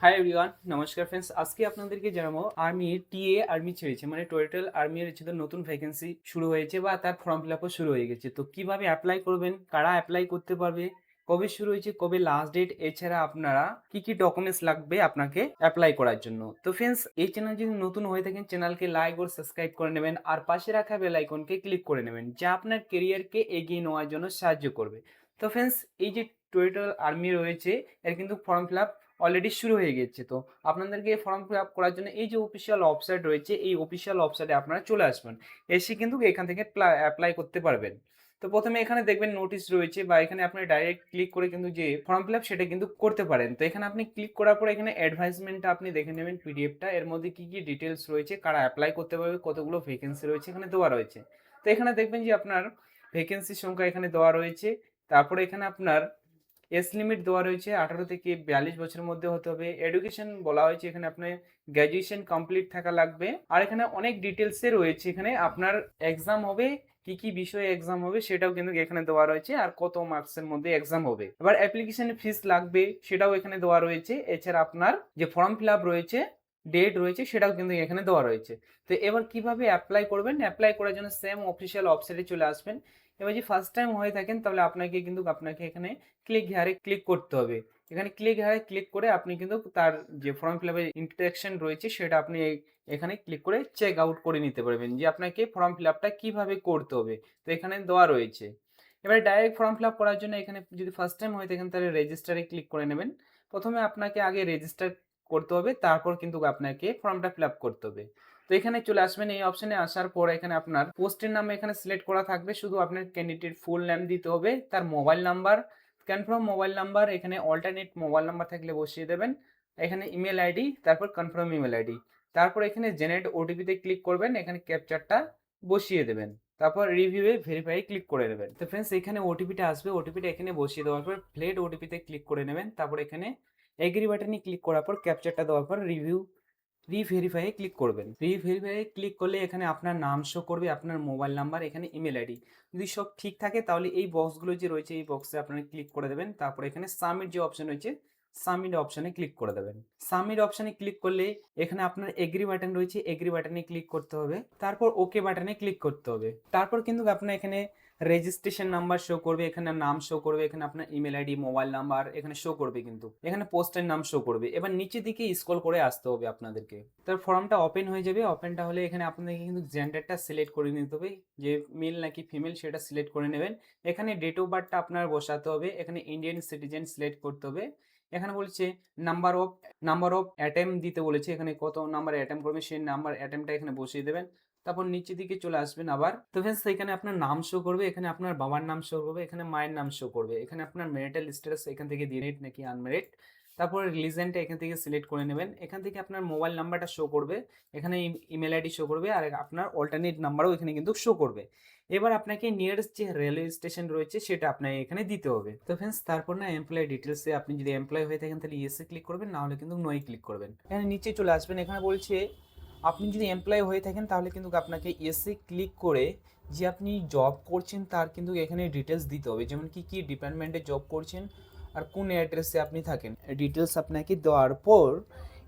Hi everyone, নমস্কার friends. আজকে আপনাদেরকে জানাবো আর্মি ছেড়েছে, মানে টোটাল আর্মির নতুন ভ্যাকেন্সি শুরু হয়েছে বা তার ফর্ম ফিল আপও শুরু হয়ে গেছে। তো কিভাবে অ্যাপ্লাই করবেন, কারা অ্যাপ্লাই করতে পারবে, কবে শুরু হয়েছে, কবে লাস্ট ডেট, এছাড়া আপনারা কি কি ডকুমেন্টস লাগবে আপনাকে অ্যাপ্লাই করার জন্য। তো ফ্রেন্ডস, এই চ্যানেল যদি নতুন হয়ে থাকেন চ্যানেলকে লাইক ও সাবস্ক্রাইব করে নেবেন আর পাশে রাখা বেল আইকনকে ক্লিক করে নেবেন, যা আপনার কেরিয়ারকে এগিয়ে নেওয়ার জন্য সাহায্য করবে। তো ফ্রেন্ডস, এই যে টোটাল আর্মি রয়েছে এর কিন্তু ফর্ম ফিল আপ অলরেডি শুরু হয়ে গেছে। তো আপনাদেরকে ফর্ম ফিল আপ করার জন্য এই যে অফিসিয়াল ওয়েবসাইট রয়েছে, এই অফিসিয়াল ওয়েবসাইটে আপনারা চলে আসবেন, এসে কিন্তু এখান থেকে অ্যাপ্লাই করতে পারবেন। তো প্রথমে এখানে দেখবেন নোটিশ রয়েছে, বা এখানে আপনি ডাইরেক্ট ক্লিক করে কিন্তু যে ফর্ম ফিল আপ সেটা কিন্তু করতে পারেন। তো এখানে আপনি ক্লিক করার পর এখানে অ্যাডভাইসমেন্টটা আপনি দেখে নেবেন, পিডিএফটা, এর মধ্যে কি কি ডিটেলস রয়েছে, কারা অ্যাপ্লাই করতে পারবে, কতগুলো ভ্যাকেন্সি রয়েছে এখানে দেওয়া রয়েছে। তো এখানে দেখবেন যে আপনার ভ্যাকেন্সির সংখ্যা এখানে দেওয়া রয়েছে। তারপরে এখানে আপনার এজ লিমিট দেওয়া রয়েছে, 18 থেকে 42 বছরের মধ্যে হতে হবে। এডুকেশন বলা হয়েছে এখানে আপনার গ্র্যাজুয়েশন কমপ্লিট থাকা লাগবে। আর এখানে অনেক ডিটেলসে রয়েছে, এখানে আপনার এক্সাম হবে, কি কি বিষয়ে এক্সাম হবে সেটাও কিন্তু এখানে দেওয়া রয়েছে, আর কত মার্কসের মধ্যে এক্সাম হবে। এবার অ্যাপ্লিকেশন ফিস লাগবে সেটাও এখানে দেওয়া রয়েছে। এছাড়া আপনার যে ফর্ম ফিল আপ রয়েছে, ডেট রয়েছে, সেটাও কিন্তু এখানে দেওয়া রয়েছে। তো এবার কিভাবে অ্যাপ্লাই করবেন, অ্যাপ্লাই করার জন্য সেম অফিসিয়াল ওয়েবসাইটে চলে আসবেন। এবার যদি ফার্স্ট টাইম হয়ে থাকেন তাহলে আপনাকে এখানে ক্লিক হেয়ারে ক্লিক করতে হবে। এখানে ক্লিক হেয়ারে ক্লিক করে আপনি কিন্তু তার যে ফর্ম ফিল আপের ইন্সট্রাকশন রয়েছে সেটা আপনি এখানে ক্লিক করে চেক আউট করে নিতে পারবেন, যে আপনাকে ফর্ম ফিল আপটা কীভাবে করতে হবে। তো এখানে দেওয়া রয়েছে। এবারে ডাইরেক্ট ফর্ম ফিল আপ করার জন্য এখানে যদি ফার্স্ট টাইম হয়ে থাকেন তাহলে রেজিস্টারে ক্লিক করে নেবেন। প্রথমে আপনাকে আগে রেজিস্টার করতে হবে, তারপর কিন্তু আপনাকে ফর্মটা ফিল আপ করতে হবে। তো এখানে চলে আসবেন, এই অপশনে আসার পর এখানে আপনার পোস্টের নাম এখানে সিলেক্ট করা থাকবে, শুধু আপনার ক্যান্ডিডেট ফুল নেম দিতে হবে, তার mobile number, confirm mobile number, এখানে অল্টারনেট মোবাইল নাম্বার থাকলে বসিয়ে দেবেন, এখানে ইমেল আইডি, তারপর কনফার্ম ইমেল আইডি, তারপর এখানে জেনারেট ওটিপিতে ক্লিক করবেন, এখানে ক্যাপচারটা বসিয়ে দেবেন, তারপর রিভিউয়ে ভেরিফাই ক্লিক করে নেবেন। তো ফ্রেন্ডস, এখানে ওটিপিটা আসবে, ওটিপিটা এখানে বসিয়ে দেওয়ার পর প্লেট ওটিপিতে ক্লিক করে নেবেন, তারপর এখানে এগ্রি বাটনে ক্লিক করার পর ক্যাপচারটা দেওয়ার পর রিভেরিফাইয়ে ক্লিক করবেন। রিভেরিফাইয়ে ক্লিক করলে এখানে আপনার নাম শো করবে, আপনার মোবাইল নাম্বার, এখানে ইমেল আইডি। যদি সব ঠিক থাকে তাহলে এই বক্সগুলো যে রয়েছে এই বক্সে আপনারা ক্লিক করে দেবেন। তারপর এখানে সাবমিট যে অপশন রয়েছে, সাবমিট অপশনে ক্লিক করে দেবেন। সাবমিট অপশনে ক্লিক করলে এখানে আপনার এগ্রি বাটন রয়েছে, এগ্রি বাটনে ক্লিক করতে হবে, তারপর ওকে বাটনে ক্লিক করতে হবে। তারপর কিন্তু আপনার এখানে রেজিস্ট্রেশন নাম্বার শো করবে, এখানে নাম শো করবে, এখানে আপনার ইমেল আইডি, মোবাইল নাম্বার এখানে শো করবে, কিন্তু এখানে পোস্টের নাম শো করবে। এবার নিচের দিকে স্ক্রল করে আসতে হবে আপনাদেরকে। তার ফর্মটা ওপেন হয়ে যাবে, ওপেনটা হলে এখানে আপনাদেরকে কিন্তু জেন্ডারটা সিলেক্ট করে নিতে হবে, যে মেল নাকি ফিমেল সেটা সিলেক্ট করে নেবেন। এখানে ডেট অফ বার্থটা আপনার বসাতে হবে, এখানে ইন্ডিয়ান সিটিজেন সিলেক্ট করতে হবে। এখানে বলছে নাম্বার অফ অ্যাটেম্প দিতে বলেছে, এখানে কত নাম্বার অ্যাটেম্প করবে সেই নাম্বার অ্যাটেম্পটা এখানে বসিয়ে দেবেন। তারপর নিচের দিকে চলে আসবেন আবার। তো ফ্রেন্ডস, এখানে আপনার নাম শো করবে, এখানে আপনার বাবার নাম শো করবে, এখানে মায়ের নাম শো করবে, এখানে আপনার ম্যারিটাল স্ট্যাটাস এখান থেকে মেরিড নাকি আনমেরিড, তারপর রিলিজনটা এখান থেকে সিলেক্ট করে নেবেন। এখান থেকে আপনার মোবাইল নাম্বারটা শো করবে, এখানে ইমেল আইডি শো করবে, আর আপনার অল্টারনেট নাম্বারও এখানে কিন্তু শো করবে। এবার আপনাকে নিয়ারেস্ট যে রেলওয়ে স্টেশন রয়েছে সেটা আপনাকে এখানে দিতে হবে। তো ফ্রেন্ডস, তারপর না এমপ্লয় ডিটেলসে আপনি যদি এমপ্লয় হয়ে থাকেন তাহলে ইয়েসে ক্লিক করবেন, না হলে কিন্তু নোয়ে ক্লিক করবেন। এখানে নিচে চলে আসবেন, এখানে বলছে আপনি যদি এমপ্লয় হয়ে থাকেন তাহলে কিন্তু আপনাকে ইয়েসে ক্লিক করে যে আপনি জব করছেন তার কিন্তু এখানে ডিটেলস দিতে হবে, যেমন কি কি ডিপার্টমেন্টে জব করছেন আর কোন অ্যাড্রেসে আপনি থাকেন। ডিটেলস আপনাকে দেওয়ার পর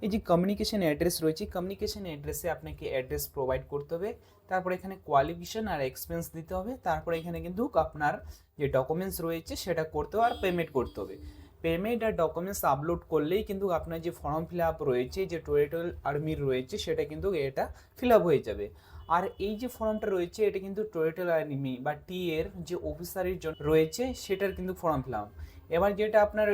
এই যে কমিউনিকেশন অ্যাড্রেস রয়েছে, কমিউনিকেশন অ্যাড্রেসে আপনাকে অ্যাড্রেস প্রোভাইড করতে হবে, তারপর এখানে কোয়ালিফিকেশন আর এক্সপেন্স দিতে হবে, তারপর এখানে কিন্তু আপনার যে ডকুমেন্টস রয়েছে সেটা করতে হবে আর পেমেন্ট করতে হবে। পেমেন্ট আর ডকুমেন্টস আপলোড করলেই কিন্তু আপনার যে ফর্ম ফিল আপ রয়েছে, যে টোটাল আর্মির রয়েছে সেটা কিন্তু এটা ফিল আপ হয়ে যাবে। আর এই যে ফর্মটা রয়েছে এটা কিন্তু টোটাল আর্মি বা টি এর যে অফিসারের জন্য রয়েছে সেটার কিন্তু ফর্ম ফিল আপ। এবার যেটা আপনার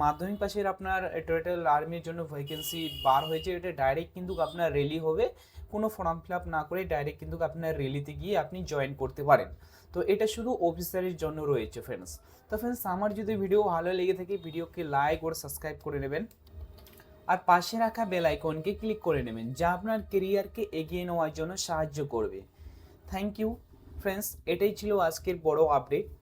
মাধ্যমিক পাশের আপনার টোটাল আর্মির জন্য ভ্যাকেন্সি বার হয়েছে, এটা ডাইরেক্ট কিন্তু আপনার রেলি হবে, কোনো ফর্ম ফিল আপ না করে ডাইরেক্ট কিন্তু আপনার রেলিতে গিয়ে আপনি জয়েন করতে পারেন। তো এটা শুধু অফিসারের জন্য রয়েছে ফ্রেন্ডস। তো ফ্রেন্ডস, আমার যদি ভিডিও ভালো লেগে থাকে ভিডিওকে লাইক আর সাবস্ক্রাইব করে নেবেন, আর পাশে রাখা বেল আইকনকে ক্লিক করে নেবেন, যা আপনার কেরিয়ারকে এগিয়ে নেওয়ার জন্য সাহায্য করবে। থ্যাংক ইউ ফ্রেন্ডস, এটাই ছিল আজকের বড় আপডেট।